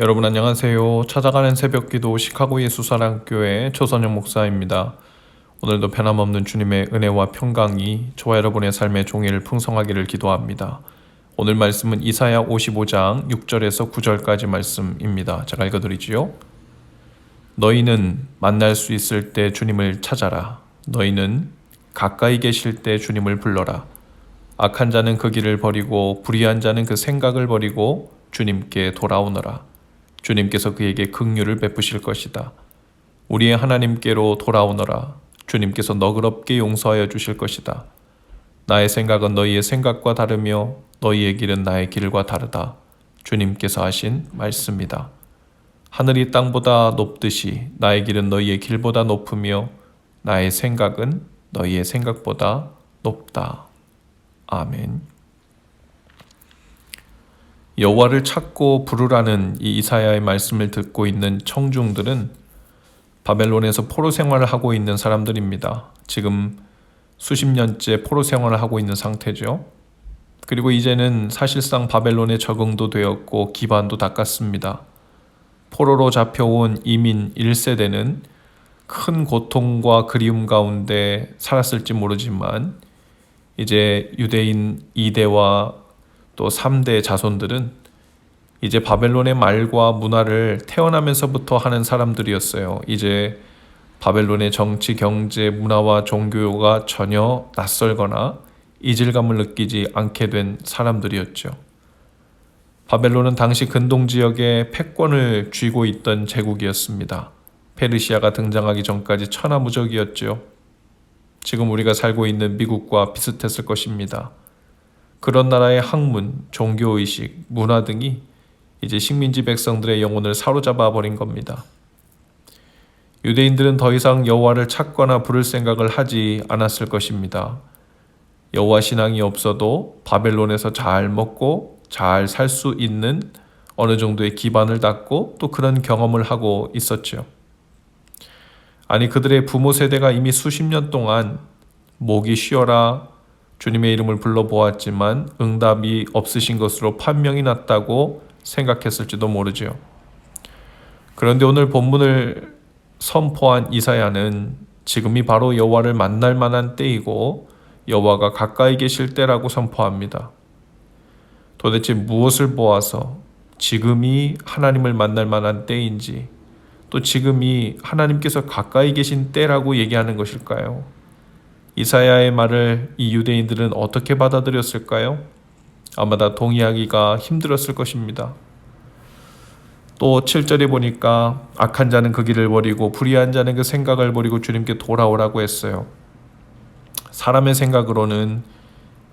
여러분 안녕하세요. 찾아가는 새벽기도 시카고 예수사랑교회 조선영 목사입니다. 오늘도 변함없는 주님의 은혜와 평강이 저와 여러분의 삶의 종일 풍성하기를 기도합니다. 오늘 말씀은 이사야 55장 6절에서 9절까지 말씀입니다. 제가 읽어드리지요. 너희는 만날 수 있을 때 주님을 찾아라. 너희는 가까이 계실 때 주님을 불러라. 악한 자는 그 길을 버리고 불의한 자는 그 생각을 버리고 주님께 돌아오너라. 주님께서 그에게 긍휼을 베푸실 것이다. 우리의 하나님께로 돌아오너라. 주님께서 너그럽게 용서하여 주실 것이다. 나의 생각은 너희의 생각과 다르며 너희의 길은 나의 길과 다르다. 주님께서 하신 말씀이다. 하늘이 땅보다 높듯이 나의 길은 너희의 길보다 높으며 나의 생각은 너희의 생각보다 높다. 아멘. 여호와를 찾고 부르라는 이 이사야의 말씀을 듣고 있는 청중들은 바벨론에서 포로 생활을 하고 있는 사람들입니다. 지금 수십 년째 포로 생활을 하고 있는 상태죠. 그리고 이제는 사실상 바벨론에 적응도 되었고 기반도 닦았습니다. 포로로 잡혀온 이민 1세대는 큰 고통과 그리움 가운데 살았을지 모르지만 이제 유대인 2대와 또 3대 자손들은 이제 바벨론의 말과 문화를 태어나면서부터 하는 사람들이었어요. 이제 바벨론의 정치, 경제, 문화와 종교가 전혀 낯설거나 이질감을 느끼지 않게 된 사람들이었죠. 바벨론은 당시 근동 지역에 패권을 쥐고 있던 제국이었습니다. 페르시아가 등장하기 전까지 천하무적이었죠. 지금 우리가 살고 있는 미국과 비슷했을 것입니다. 그런 나라의 학문, 종교의식, 문화 등이 이제 식민지 백성들의 영혼을 사로잡아 버린 겁니다. 유대인들은 더 이상 여호와를 찾거나 부를 생각을 하지 않았을 것입니다. 여호와 신앙이 없어도 바벨론에서 잘 먹고 잘 살 수 있는 어느 정도의 기반을 닦고 또 그런 경험을 하고 있었죠. 아니 그들의 부모 세대가 이미 수십 년 동안 목이 쉬어라 주님의 이름을 불러보았지만 응답이 없으신 것으로 판명이 났다고 생각했을지도 모르죠. 그런데 오늘 본문을 선포한 이사야는 지금이 바로 여호와를 만날 만한 때이고 여호와가 가까이 계실 때라고 선포합니다. 도대체 무엇을 보아서 지금이 하나님을 만날 만한 때인지 또 지금이 하나님께서 가까이 계신 때라고 얘기하는 것일까요? 이사야의 말을 이 유대인들은 어떻게 받아들였을까요? 아마 다 동의하기가 힘들었을 것입니다. 또 7절에 보니까 악한 자는 그 길을 버리고 불의한 자는 그 생각을 버리고 주님께 돌아오라고 했어요. 사람의 생각으로는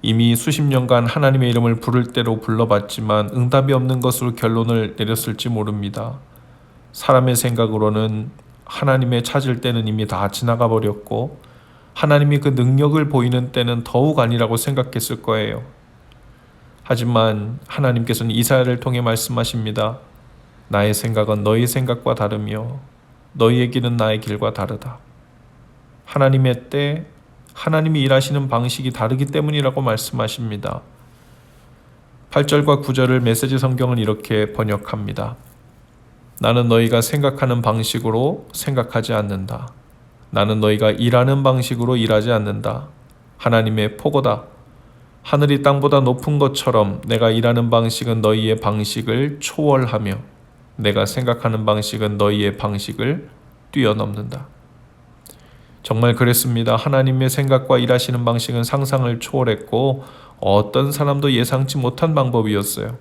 이미 수십 년간 하나님의 이름을 부를 대로 불러봤지만 응답이 없는 것으로 결론을 내렸을지 모릅니다. 사람의 생각으로는 하나님의 찾을 때는 이미 다 지나가 버렸고 하나님이 그 능력을 보이는 때는 더욱 아니라고 생각했을 거예요. 하지만 하나님께서는 이사야를 통해 말씀하십니다. 나의 생각은 너희 생각과 다르며 너희의 길은 나의 길과 다르다. 하나님의 때, 하나님이 일하시는 방식이 다르기 때문이라고 말씀하십니다. 8절과 9절을 메시지 성경은 이렇게 번역합니다. 나는 너희가 생각하는 방식으로 생각하지 않는다. 나는 너희가 일하는 방식으로 일하지 않는다. 하나님의 포고다. 하늘이 땅보다 높은 것처럼 내가 일하는 방식은 너희의 방식을 초월하며 내가 생각하는 방식은 너희의 방식을 뛰어넘는다. 정말 그랬습니다. 하나님의 생각과 일하시는 방식은 상상을 초월했고 어떤 사람도 예상치 못한 방법이었어요.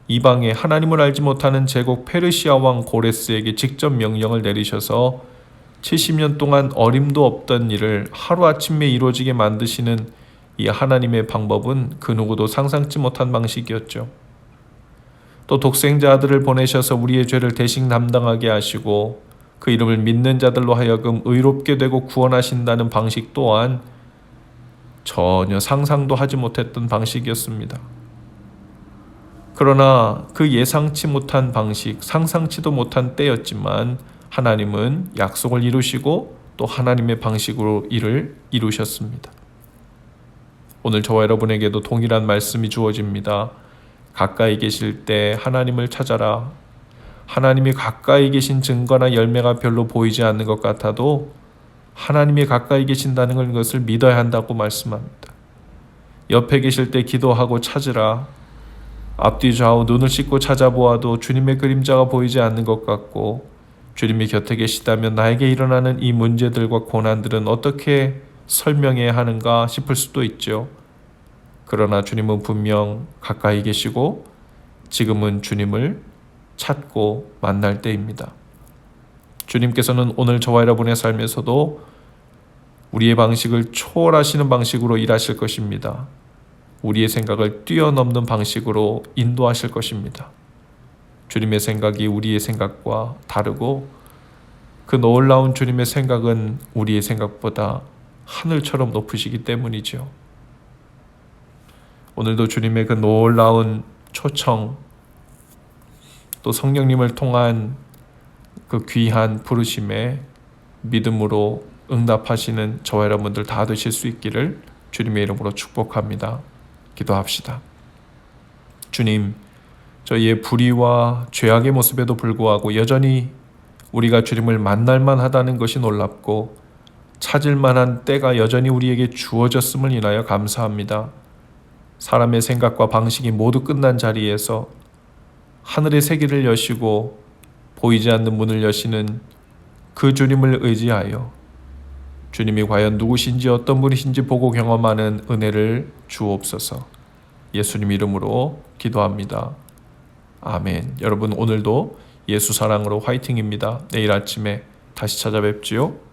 이방에 하나님을 알지 못하는 제국 페르시아 왕 고레스에게 직접 명령을 내리셔서 70년 동안 어림도 없던 일을 하루아침에 이루어지게 만드시는 이 하나님의 방법은 그 누구도 상상치 못한 방식이었죠. 또 독생자 아들을 보내셔서 우리의 죄를 대신 담당하게 하시고 그 이름을 믿는 자들로 하여금 의롭게 되고 구원하신다는 방식 또한 전혀 상상도 하지 못했던 방식이었습니다. 그러나 그 예상치 못한 방식, 상상치도 못한 때였지만 하나님은 약속을 이루시고 또 하나님의 방식으로 일을 이루셨습니다. 오늘 저와 여러분에게도 동일한 말씀이 주어집니다. 가까이 계실 때 하나님을 찾아라. 하나님이 가까이 계신 증거나 열매가 별로 보이지 않는 것 같아도 하나님이 가까이 계신다는 것을 믿어야 한다고 말씀합니다. 옆에 계실 때 기도하고 찾으라. 앞뒤 좌우 눈을 씻고 찾아보아도 주님의 그림자가 보이지 않는 것 같고 주님이 곁에 계시다면 나에게 일어나는 이 문제들과 고난들은 어떻게 설명해야 하는가 싶을 수도 있죠. 그러나 주님은 분명 가까이 계시고 지금은 주님을 찾고 만날 때입니다. 주님께서는 오늘 저와 여러분의 삶에서도 우리의 방식을 초월하시는 방식으로 일하실 것입니다. 우리의 생각을 뛰어넘는 방식으로 인도하실 것입니다. 주님의 생각이 우리의 생각과 다르고 그 놀라운 주님의 생각은 우리의 생각보다 하늘처럼 높으시기 때문이죠. 오늘도 주님의 그 놀라운 초청, 또 성령님을 통한 그 귀한 부르심에 믿음으로 응답하시는 저와 여러분들 다 되실 수 있기를 주님의 이름으로 축복합니다. 기도합시다. 주님, 저희의 불의와 죄악의 모습에도 불구하고 여전히 우리가 주님을 만날만 하다는 것이 놀랍고 찾을 만한 때가 여전히 우리에게 주어졌음을 인하여 감사합니다. 사람의 생각과 방식이 모두 끝난 자리에서 하늘의 세계를 여시고 보이지 않는 문을 여시는 그 주님을 의지하여 주님이 과연 누구신지 어떤 분이신지 보고 경험하는 은혜를 주옵소서. 예수님 이름으로 기도합니다. 아멘. 여러분 오늘도 예수 사랑으로 화이팅입니다. 내일 아침에 다시 찾아뵙지요.